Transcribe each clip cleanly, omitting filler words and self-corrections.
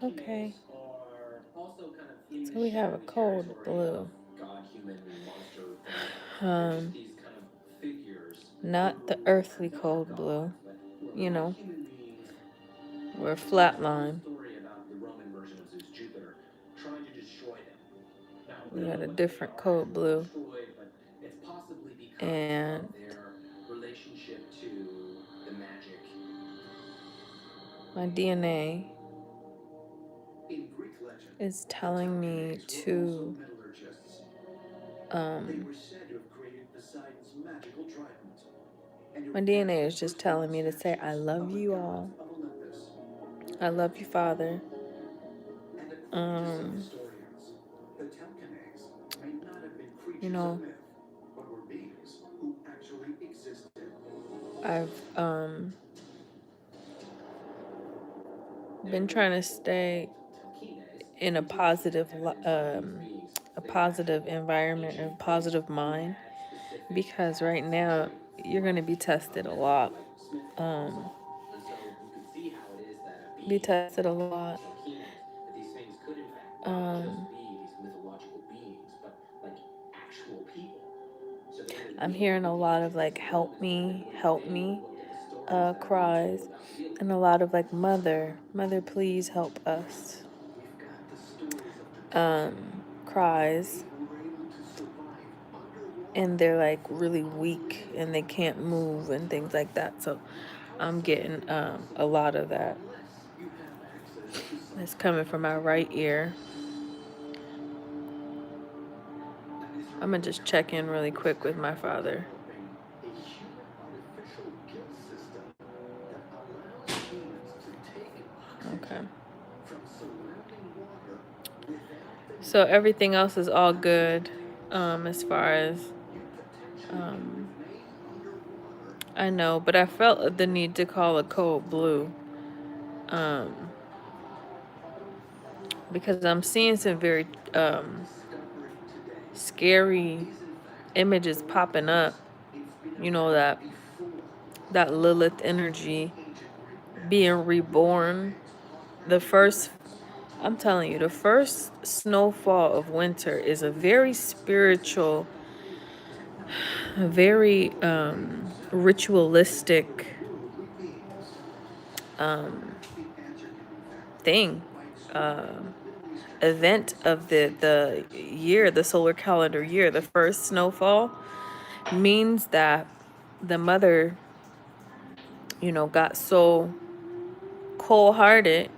Okay. So we have a cold blue. Um, Not the earthly cold blue, you know, we're flatline. We got a different cold blue. And my DNA is telling me to um my DNA is just telling me to say I love you all. I love you, Father. Um, you know, I've been trying to stay in a positive environment, a positive mind, because right now you're going to be tested a lot. Um, be tested a lot. Um, I'm hearing a lot of like help me cries, and a lot of like mother please help us cries, and they're like really weak and they can't move and things like that. So I'm getting a lot of that. It's coming from my right ear. I'm gonna just check in really quick with my father. Okay. So everything else is all good, as far as um, I know, but I felt the need to call a code blue, um, because I'm seeing some very scary images popping up. You know, that Lilith energy being reborn. The first, I'm telling you, the first snowfall of winter is a very spiritual, very ritualistic thing, event of the year, the solar calendar year. The first snowfall means that the mother, got so cold-hearted,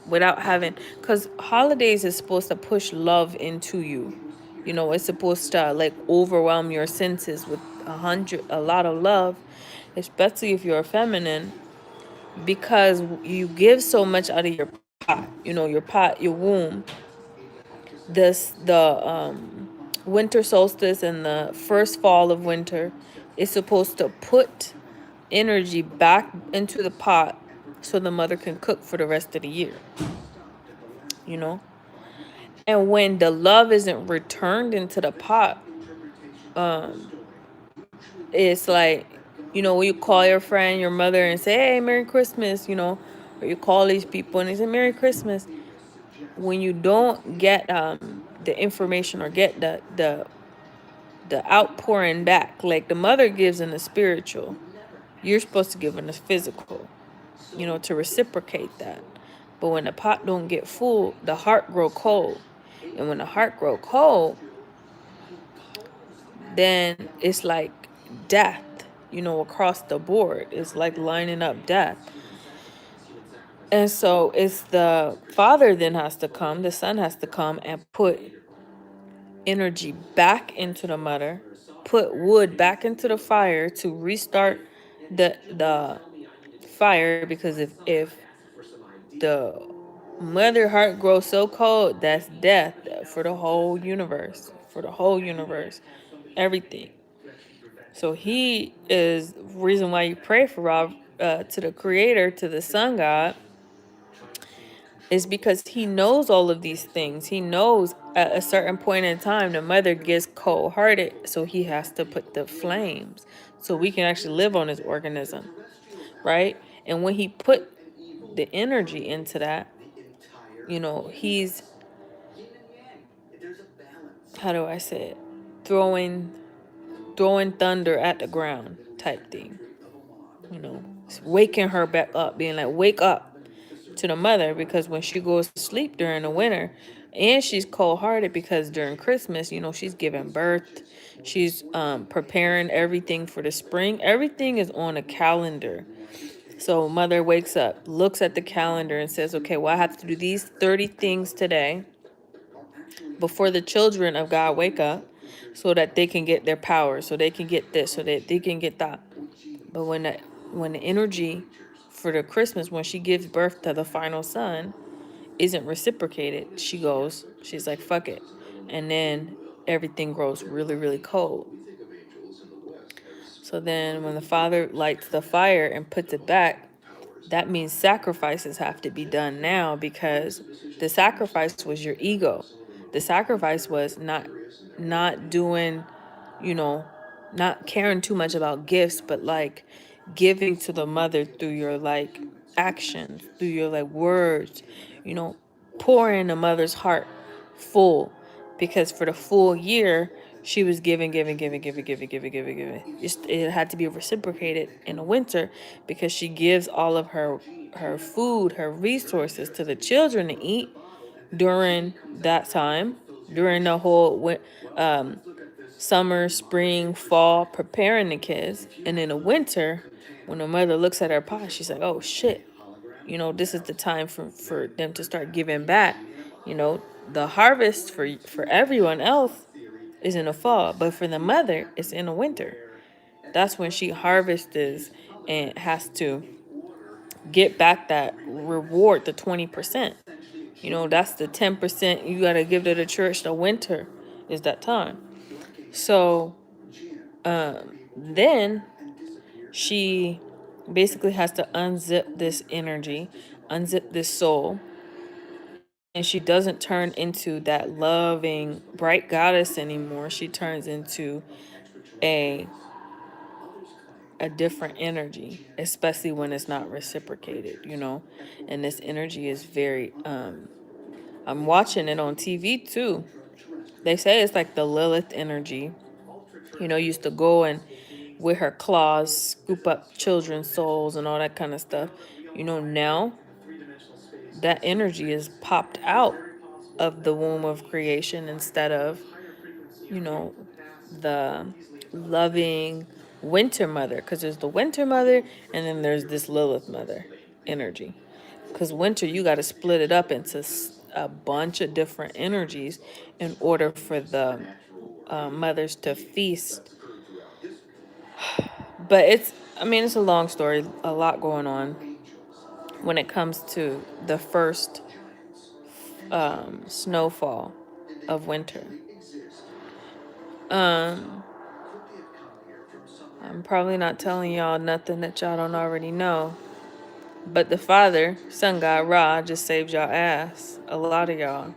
without having, because holidays is supposed to push love into you. It's supposed to like overwhelm your senses with a lot of love, especially if you're a feminine, because you give so much out of your pot, your womb. The winter solstice and the first fall of winter is supposed to put energy back into the pot so the mother can cook for the rest of the year, you know? And when the love isn't returned into the pot, it's like, when you call your friend, your mother, and say, hey, Merry Christmas, or you call these people and they say, Merry Christmas. When you don't get the information or get the outpouring back, like the mother gives in the spiritual, you're supposed to give in the physical, to reciprocate that. But when the pot don't get full, the heart grow cold. And when the heart grow cold, then it's like death, across the board. It's like lining up death. And so it's the father then has to come, the son has to come and put energy back into the mother, put wood back into the fire to restart the fire, because if the mother heart grows so cold, that's death for the whole universe, everything. So he is the reason why you pray for Rob, to the creator, to the sun god, is because he knows all of these things. He knows at a certain point in time the mother gets cold hearted, so he has to put the flames so we can actually live on this organism, right? And when he put the energy into that, he's, how do I say it, throwing throwing thunder at the ground type thing. It's waking her back up, being like, wake up to the mother, because when she goes to sleep during the winter, and she's cold-hearted because during Christmas, she's giving birth, she's preparing everything for the spring. Everything is on a calendar. So mother wakes up, looks at the calendar, and says, okay, well, I have to do these 30 things today before the children of God wake up, so that they can get their power, so they can get this, so that they can get that. But when the energy for the Christmas, when she gives birth to the final son, isn't reciprocated, she's like, fuck it. And then everything grows really, really cold. So then when the father lights the fire and puts it back, that means sacrifices have to be done now, because the sacrifice was your ego. The sacrifice was not doing, you know, not caring too much about gifts, but like giving to the mother through your like actions, through your like words, you know, pouring the mother's heart full, because for the full year she was giving, giving, giving, giving, giving, giving, giving, giving. It had to be reciprocated in the winter, because she gives all of her food, her resources to the children to eat during that time, during the whole summer, spring, fall, preparing the kids. And in the winter, when the mother looks at her pot, she's like, oh shit, this is the time for them to start giving back. The harvest for everyone else is in the fall, but for the mother, it's in the winter. That's when she harvests and has to get back that reward, the 20%. That's the 10% you got to give to the church. The winter is that time. So then she basically has to unzip this energy, unzip this soul, and she doesn't turn into that loving, bright goddess anymore. She turns into a different energy, especially when it's not reciprocated. And this energy is very I'm watching it on TV too. They say it's like the Lilith energy. Used to go and with her claws scoop up children's souls and all that kind of stuff. Now that energy is popped out of the womb of creation, instead of, the loving winter mother, because there's the winter mother and then there's this Lilith mother energy. Because winter, you got to split it up into a bunch of different energies in order for the mothers to feast. But it's a long story, a lot going on when it comes to the first snowfall of winter. I'm probably not telling y'all nothing that y'all don't already know, but the Father, Sun God Ra, just saved y'all ass, a lot of y'all,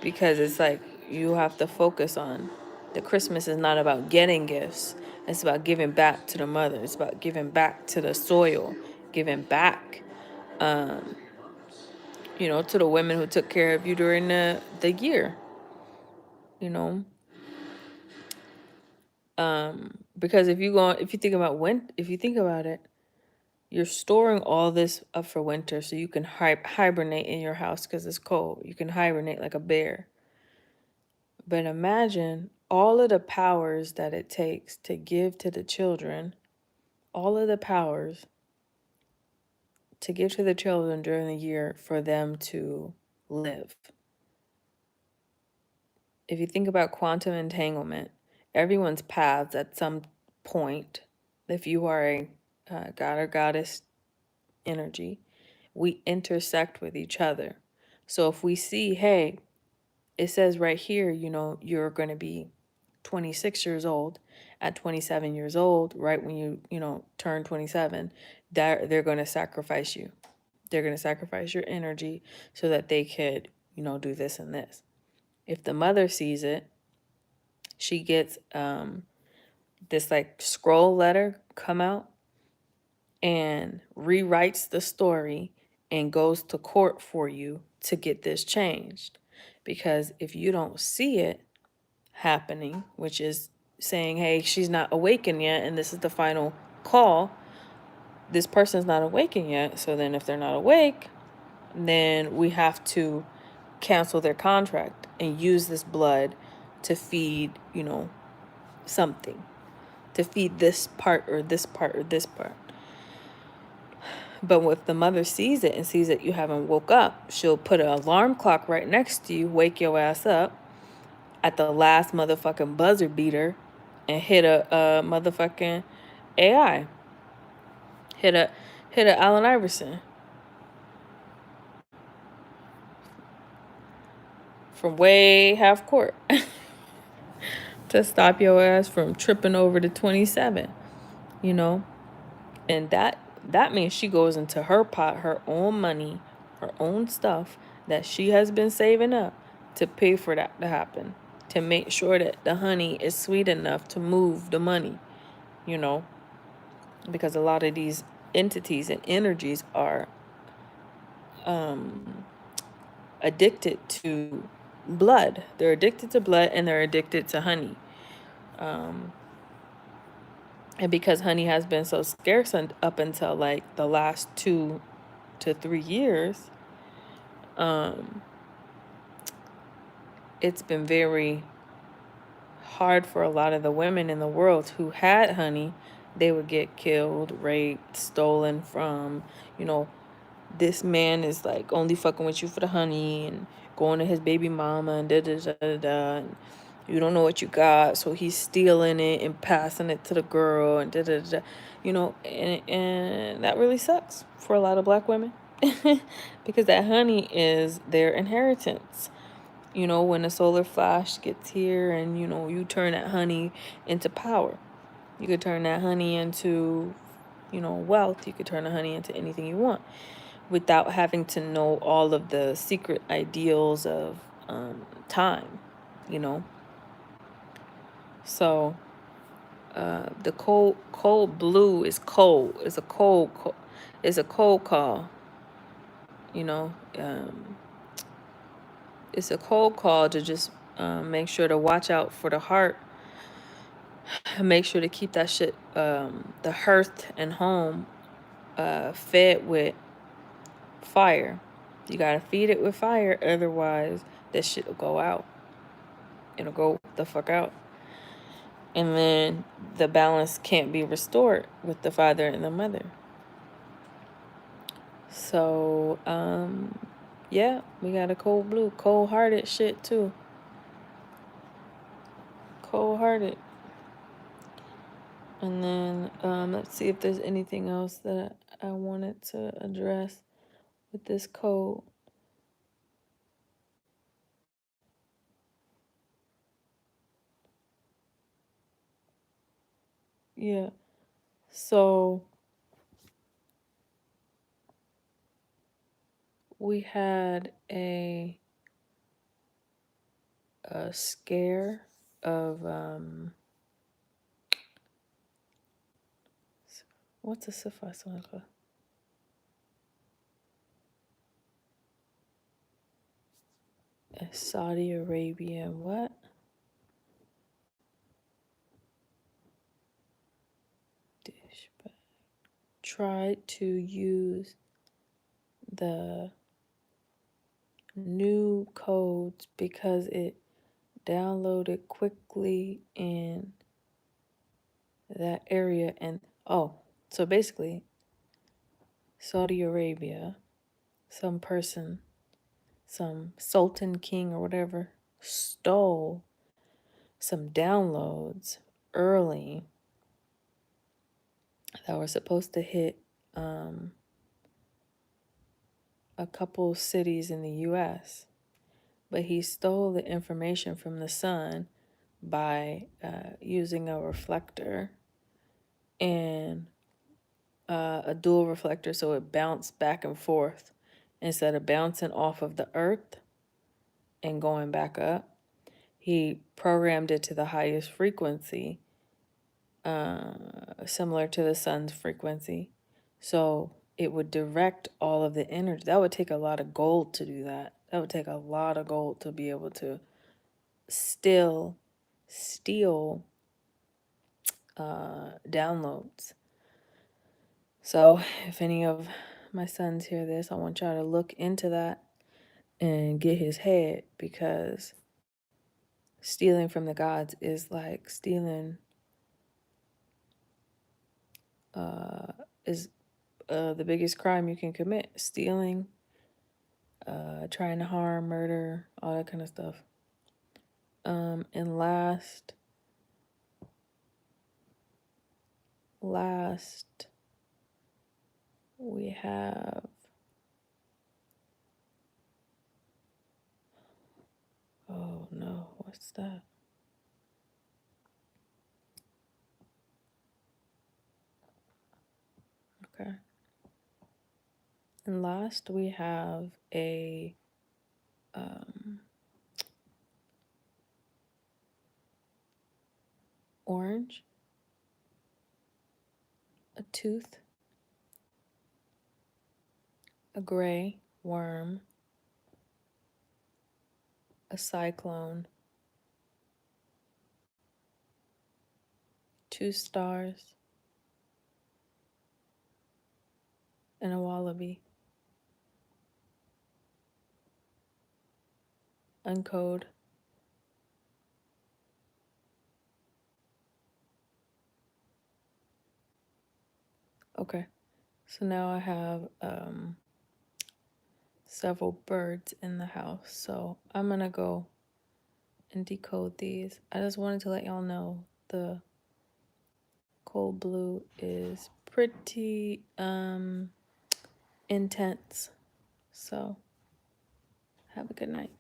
because it's like you have to focus on the Christmas is not about getting gifts. It's about giving back to the mother. It's about giving back to the soil, giving back, to the women who took care of you during the year, you know. Because if you think about it, you're storing all this up for winter so you can hibernate in your house because it's cold. You can hibernate like a bear. But imagine all of the powers that it takes to give to the children, all of the powers to give to the children during the year for them to live. If you think about quantum entanglement, everyone's paths at some point, if you are a god or goddess energy, we intersect with each other. So if we see, hey, it says right here, you're going to be 26 years old. At 27 years old, right when you turn 27, they're going to sacrifice you. They're going to sacrifice your energy so that they could, do this and this. If the mother sees it, she gets this like scroll letter come out and rewrites the story and goes to court for you to get this changed. Because if you don't see it happening, which is saying, hey, she's not awakened yet, and this is the final call, this person's not awakened yet. So then if they're not awake, then we have to cancel their contract and use this blood to feed, something, to feed this part or this part or this part. But if the mother sees it and sees that you haven't woke up, she'll put an alarm clock right next to you, wake your ass up at the last motherfucking buzzer beater, and hit a motherfucking AI. Hit a Allen Iverson from way half court to stop your ass from tripping over to 27, and that means she goes into her pot, her own money, her own stuff that she has been saving up to pay for that to happen, to make sure that the honey is sweet enough to move the money, because a lot of these entities and energies are addicted to blood. They're addicted to blood, and they're addicted to honey. And because honey has been so scarce up until like the last 2 to 3 years, it's been very hard for a lot of the women in the world who had honey. They would get killed, raped, stolen from. This man is like only fucking with you for the honey and going to his baby mama and da da da da da. And you don't know what you got, so he's stealing it and passing it to the girl and da da da. And that really sucks for a lot of black women because that honey is their inheritance. When a solar flash gets here and, you turn that honey into power. You could turn that honey into, wealth. You could turn the honey into anything you want without having to know all of the secret ideals of time, So the cold blue is cold. It's a cold call, It's a cold call to just make sure to watch out for the heart. Make sure to keep that shit, the hearth and home, fed with fire. You gotta feed it with fire, otherwise this shit will go out. It'll go the fuck out. And then the balance can't be restored with the father and the mother. So, yeah, we got a cold blue, cold-hearted shit too. Cold-hearted. And then let's see if there's anything else that I wanted to address with this code. Yeah. So we had a scare of what's a suffice? Saudi Arabia, what? Tried to use the new codes because it downloaded quickly in that area. And so basically, Saudi Arabia, some person, some Sultan King or whatever, stole some downloads early that were supposed to hit a couple cities in the US. But he stole the information from the sun by using a reflector and a dual reflector, so it bounced back and forth instead of bouncing off of the earth and going back up. He programmed it to the highest frequency, similar to the sun's frequency. So it would direct all of the energy. That would take a lot of gold to do that. That would take a lot of gold to be able to steal downloads. So if any of my sons hear this, I want y'all to look into that and get his head, because stealing from the gods is like stealing is the biggest crime you can commit. Stealing, trying to harm, murder, all that kind of stuff. And last we have, oh no, what's that? Okay. And last we have a orange, a tooth, a gray worm, a cyclone, 2 stars, and a wallaby. Uncode. Okay, so now I have several birds in the house. So I'm gonna go and decode these. I just wanted to let y'all know the cold blue is pretty intense. So have a good night.